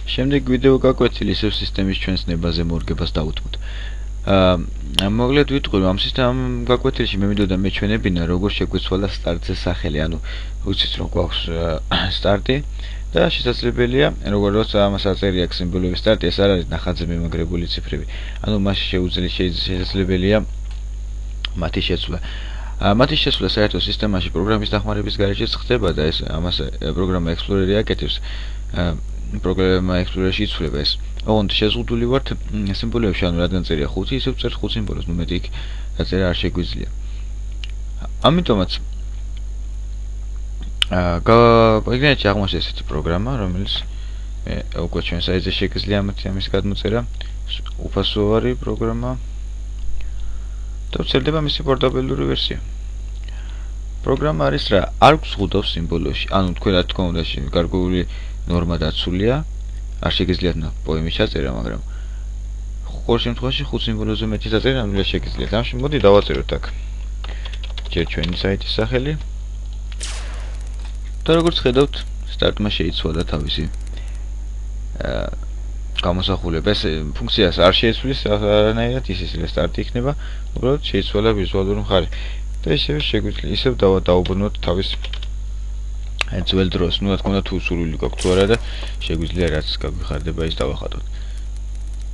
შემდეგ ვიდეო გაკვეთილი ისევ სისტემის ჩვენს ნებაზე მორგებას დავუთმოთ. მოკლედ ვიტყვი, რომ ამ სისტემამ გაკვეთილში მე მინდოდა მეჩვენებინა, როგორ შეგვეცვალა სტარტზე სახელი, ანუ ვიცით რომ გვაქვს სტარტი და შესაძლებელია, როგორც ამას აწერი აქვს სიმბოლოების სტარტი, ეს არ არის ნახატზე მემაგრებული ციფრები. ანუ მას შესაძლებელია მათი შეცვლა. მათი შეცვლა საერთო სისტემაში პროგრამის დახმარების გარეშეც ხდება და ეს ამას პროგრამა ექსპლორერი აკეთებს. პროგრამა ექსპლორერში იცვლება ეს. ოღონდ შეზღუდული ვართ სიმბოლოებში, ანუ რადგან წერია 5, ისევ წერთ 5 სიმბოლოს, მეტი იქ დაწერა არ შეგვიძლია. ამიტომაც ინტერნეტში აღმოჩნდა ესეთი პროგრამა, რომელიც უკვე ჩვენ საიტზე შეგვიძლია ამის გადმოწერა. უფასო არის პროგრამა და ვრცელდება მისი პორტაბელური ვერსია. პროგრამა არის რა, არ გვზღუდავს სიმბოლოში, ანუ თქვენ რა თქმა უნდა გარკვეული ნორმა დაცულია, არ შეგიძლიათ პოემის ჩაწერა, მაგრამ ყოველ შემთხვევაში 5 სიმბოლოზე მეტი დაწერა ნამდვილად შეგიძლიათ. ამაში მოდი დავაწეროთ აქ ჯერ ჩვენი საიტის სახელი. და როგორც ხედავთ, სტარტმა შეიცვალა თავისი გამოსახულება. ეს ფუნქციას არ შეიცვლის არანაირად, ის სტარტი იქნება, უბრალოდ შეიცვალა ვიზუალური მხარე. და შეგვიძლია ისევ დავუბრუნოთ თავის ძველ დროს. ნუ რა თქმა უნდა თუ სურვილი გაქვთ თუ არა და შეგვიძლია რაც გაგვიხარდება ის დავახატოთ.